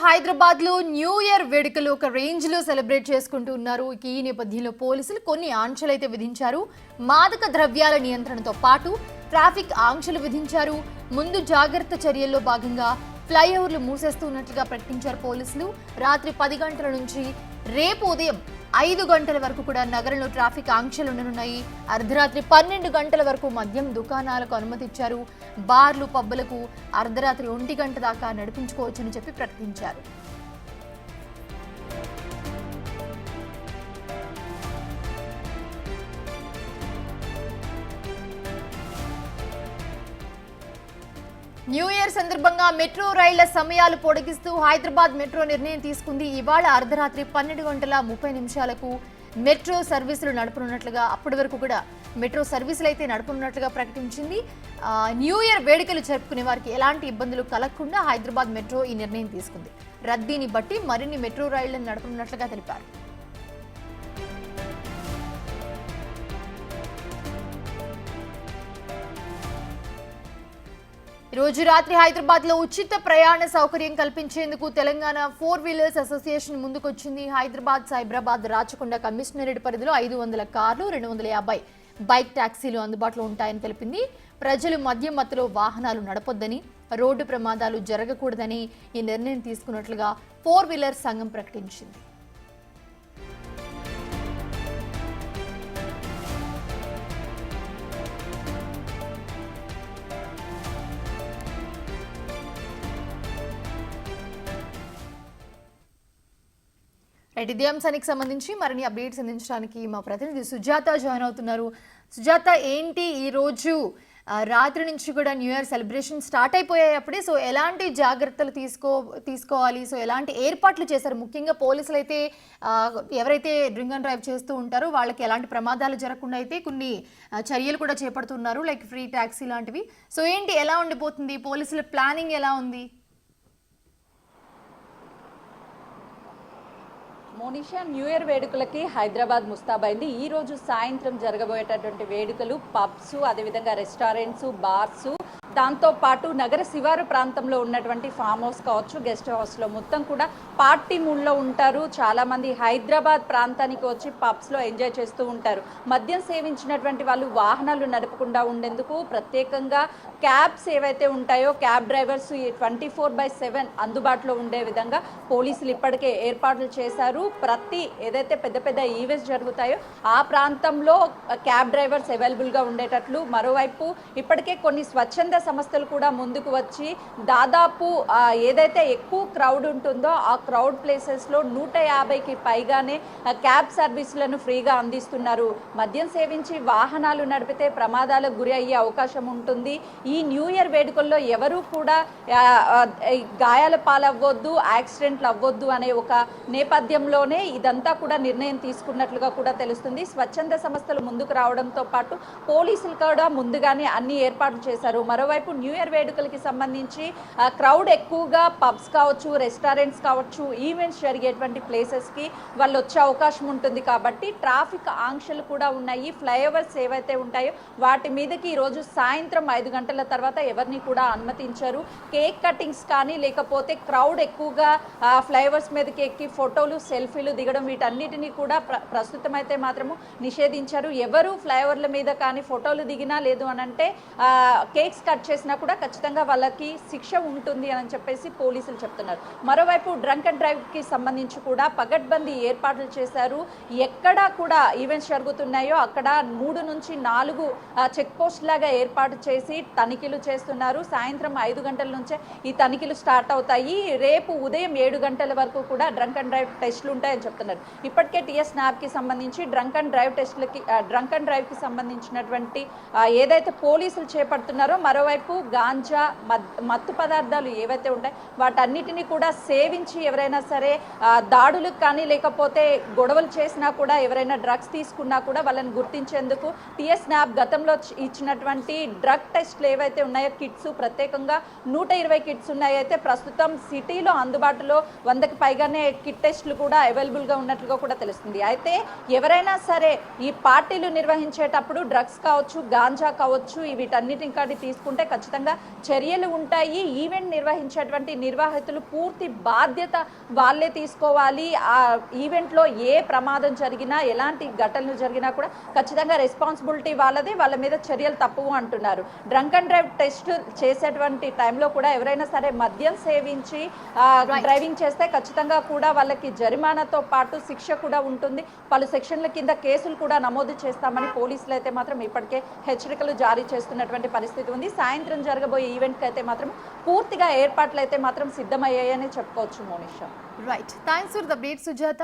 హైదరాబాద్ లో new year వేడుకలు ఒక రేంజ్ లో సెలబ్రేట్ చేసుకుంటూ ఉన్నారు. ఈ నేపథ్యంలో పోలీసులు కొన్ని ఆంక్షలు అయితే విధించారు. మాదక ద్రవ్యాల నియంత్రణతో పాటు ట్రాఫిక్ ఆంక్షలు విధించారు. ముందు జాగ్రత్త చర్యల్లో భాగంగా ఫ్లైఓవర్లు మూసేస్తున్నట్లుగా ప్రకటించారు పోలీసులు. రాత్రి 10 గంటల నుంచి రేపు ఉదయం 5 గంటల వరకు కూడా నగరంలో ట్రాఫిక్ ఆంక్షలు ఉండనున్నాయి. అర్ధరాత్రి 12 గంటల వరకు మద్యం దుకాణాలకు అనుమతి ఇచ్చారు. బార్లు పబ్బులకు అర్ధరాత్రి 1 గంట దాకా నడిపించుకోవచ్చని చెప్పి ప్రకటించారు. న్యూ ఇయర్ సందర్భంగా మెట్రో రైళ్ల సమయాలు పొడిగిస్తూ హైదరాబాద్ మెట్రో నిర్ణయం తీసుకుంది. ఇవాళ అర్ధరాత్రి 12:30 మెట్రో సర్వీసులు నడపనున్నట్లుగా, అప్పటి వరకు కూడా మెట్రో సర్వీసులు అయితే నడపనున్నట్లుగా ప్రకటించింది. న్యూ ఇయర్ వేడుకలు జరుపుకునే వారికి ఎలాంటి ఇబ్బందులు కలగకుండా హైదరాబాద్ మెట్రో ఈ నిర్ణయం తీసుకుంది. రద్దీని బట్టి మరిన్ని మెట్రో రైళ్లను నడపనున్నట్లుగా తెలిపారు. రోజు రాత్రి హైదరాబాద్ లో ఉచిత ప్రయాణ సౌకర్యం కల్పించేందుకు తెలంగాణ 4 వీలర్స్ అసోసియేషన్ ముందుకొచ్చింది. హైదరాబాద్, సైబరాబాద్, రాచకొండ కమిషనరేట్ పరిధిలో 500 కార్లు, 250 బైక్ టాక్సీలు అందుబాటులో ఉంటాయని తెలిపింది. ప్రజలు మద్యం మత్తులో వాహనాలు నడపొద్దని, రోడ్డు ప్రమాదాలు జరగకూడదని ఈ నిర్ణయం తీసుకున్నట్లుగా 4 వీలర్స్ సంఘం ప్రకటించింది. ఇదే అంశానికి సంబంధించి మరిన్ని అప్డేట్స్ అందించడానికి మా ప్రతినిధి సుజాత జాయిన్ అవుతున్నారు. సుజాత, ఏంటి ఈ రోజు రాత్రి నుంచి కూడా న్యూ ఇయర్ సెలబ్రేషన్ స్టార్ట్ అయిపోయాయి అప్పుడే. సో ఎలాంటి జాగ్రత్తలు తీసుకోవాలి, సో ఎలాంటి ఏర్పాట్లు చేశారు? ముఖ్యంగా పోలీసులు అయితే ఎవరైతే డ్రింక్ అండ్ డ్రైవ్ చేస్తూ ఉంటారో వాళ్ళకి ఎలాంటి ప్రమాదాలు జరగకుండా అయితే కొన్ని చర్యలు కూడా చేపడుతున్నారు, లైక్ ఫ్రీ ట్యాక్సీ లాంటివి. సో ఏంటి, ఎలా ఉండిపోతుంది, పోలీసుల ప్లానింగ్ ఎలా ఉంది? మోనిషా, న్యూ ఇయర్ వేడుకలకి హైదరాబాద్ ముస్తాబైంది. ఈ రోజు సాయంత్రం జరగబోయేటటువంటి వేడుకలు పబ్స్, అదేవిధంగా రెస్టారెంట్స్, బార్స్, దాంతోపాటు నగర శివారు ప్రాంతంలో ఉన్నటువంటి ఫామ్ హౌస్ కావచ్చు, గెస్ట్ హౌస్లో మొత్తం కూడా పార్టీ మూడ్లో ఉంటారు. చాలామంది హైదరాబాద్ ప్రాంతానికి వచ్చి పబ్స్లో ఎంజాయ్ చేస్తూ ఉంటారు. మద్యం సేవించినటువంటి వాళ్ళు వాహనాలు నడపకుండా ఉండేందుకు ప్రత్యేకంగా క్యాబ్స్ ఏవైతే ఉంటాయో క్యాబ్ డ్రైవర్స్ 24/7 అందుబాటులో ఉండే విధంగా పోలీసులు ఇప్పటికే ఏర్పాట్లు చేశారు. ఏదైతే పెద్ద పెద్ద ఈవెంట్స్ జరుగుతాయో ఆ ప్రాంతంలో క్యాబ్ డ్రైవర్స్ అవైలబుల్గా ఉండేటట్లు, మరోవైపు ఇప్పటికే కొన్ని స్వచ్ఛంద సంస్థలు కూడా ముందుకు వచ్చి దాదాపు ఏదైతే ఎక్కువ క్రౌడ్ ఉంటుందో ఆ క్రౌడ్ ప్లేసెస్లో 150కి పైగానే క్యాబ్ సర్వీసులను ఫ్రీగా అందిస్తున్నారు. మద్యం సేవించి వాహనాలు నడిపితే ప్రమాదాలకు గురి అయ్యే అవకాశం ఉంటుంది. ఈ న్యూ ఇయర్ వేడుకల్లో ఎవరూ కూడా గాయాల పాలవ్వద్దు, యాక్సిడెంట్లు అవ్వద్దు అనే ఒక నేపథ్యంలోనే ఇదంతా కూడా నిర్ణయం తీసుకున్నట్లుగా కూడా తెలుస్తుంది. స్వచ్ఛంద సంస్థలు ముందుకు రావడంతో పాటు పోలీసులు కూడా ముందుగానే అన్ని ఏర్పాట్లు చేశారు. మరోవైపు న్యూ ఇయర్ వేడుకలకి సంబంధించి క్రౌడ్ ఎక్కువగా పబ్స్ కావచ్చు, రెస్టారెంట్స్ కావచ్చు, ఈవెంట్స్ జరిగేటువంటి ప్లేసెస్కి వాళ్ళు వచ్చే అవకాశం ఉంటుంది. కాబట్టి ట్రాఫిక్ ఆంక్షలు కూడా ఉన్నాయి. ఫ్లైఓవర్స్ ఏవైతే ఉంటాయో వాటి మీదకి ఈరోజు సాయంత్రం 5 గంటల తర్వాత ఎవరిని కూడా అనుమతించారు. కేక్ కటింగ్స్ కానీ లేకపోతే క్రౌడ్ ఎక్కువగా ఫ్లైఓవర్స్ మీదకి ఎక్కి ఫోటోలు, సెల్ఫీలు దిగడం వీటన్నిటినీ కూడా ప్రస్తుతం అయితే మాత్రము నిషేధించారు. ఎవరు ఫ్లైఓవర్ల మీద కానీ ఫోటోలు దిగినా, లేదు అనంటే కేక్స్ కట్ చేసినా కూడా ఖచ్చితంగా వాళ్ళకి శిక్ష ఉంటుంది అని చెప్పేసి పోలీసులు చెప్తున్నారు. మరోవైపు డ్రంక్ అండ్ డ్రైవ్కి సంబంధించి కూడా పగడ్బందీ ఏర్పాట్లు చేశారు. ఎక్కడా కూడా ఈవెంట్స్ జరుగుతున్నాయో అక్కడ 3 నుంచి 4 చెక్ పోస్ట్ లాగా ఏర్పాటు చేసి తనిఖీలు చేస్తున్నారు. సాయంత్రం 5 గంటల నుంచే ఈ తనిఖీలు స్టార్ట్ అవుతాయి. రేపు ఉదయం 7 గంటల వరకు కూడా డ్రంక్ అండ్ డ్రైవ్ టెస్టులు ఉంటాయని చెప్తున్నారు. ఇప్పటికే టీఎస్ న్యాబ్కి సంబంధించి డ్రంక్ అండ్ డ్రైవ్కి సంబంధించినటువంటి ఏదైతే పోలీసులు చేపడుతున్నారో, మరోవైపు గాంజా, మత్తు పదార్థాలు ఏవైతే ఉంటాయో వాటన్నిటినీ కూడా సేవించి ఎవరైనా సరే దాడులకు కానీ లేకపోతే గొడవలు చేసినా కూడా, ఎవరైనా డ్రగ్స్ తీసుకున్నా కూడా వాళ్ళని గుర్తించేందుకు టీఎస్ న్యాబ్ గతంలో ఇచ్చినటువంటి డ్రగ్ టెస్ట్లు ఏవైతే ఉన్నాయో కిట్స్, ప్రత్యేకంగా 120 కిట్స్ ఉన్నాయి. అయితే ప్రస్తుతం సిటీలో అందుబాటులో 100కి పైగానే కిట్ టెస్టులు కూడా అవైలబుల్గా ఉన్నట్లుగా కూడా తెలుస్తుంది. అయితే ఎవరైనా సరే ఈ పార్టీలు నిర్వహించేటప్పుడు డ్రగ్స్ కావచ్చు, గాంజా కావచ్చు, వీటన్నిటిని తీసుకుంటే చేస్తే ఖచ్చితంగా చర్యలు ఉంటాయి. ఈవెంట్ నిర్వహించేటువంటి నిర్వాహితులు పూర్తి బాధ్యత వాళ్ళే తీసుకోవాలి. ఆ ఈవెంట్లో ఏ ప్రమాదం జరిగినా, ఎలాంటి ఘటనలు జరిగినా కూడా ఖచ్చితంగా రెస్పాన్సిబిలిటీ వాళ్ళదే, వాళ్ళ మీద చర్యలు తప్పవు అంటున్నారు. డ్రంక్ అండ్ డ్రైవ్ టెస్ట్ చేసేటువంటి టైంలో కూడా ఎవరైనా సరే మద్యం సేవించి డ్రైవింగ్ చేస్తే ఖచ్చితంగా కూడా వాళ్ళకి జరిమానాతో పాటు శిక్ష కూడా ఉంటుంది. పలు సెక్షన్ల కింద కేసులు కూడా నమోదు చేస్తామని పోలీసులు అయితే మాత్రం ఇప్పటికే హెచ్చరికలు జారీ చేస్తున్నటువంటి పరిస్థితి ఉంది. సాయంత్రం జరగబోయే ఈవెంట్కి అయితే మాత్రం పూర్తిగా ఏర్పాట్లు అయితే మాత్రం సిద్ధమయ్యాయని చెప్పుకోవచ్చు Monisha. Right, thanks for the update Sujatha.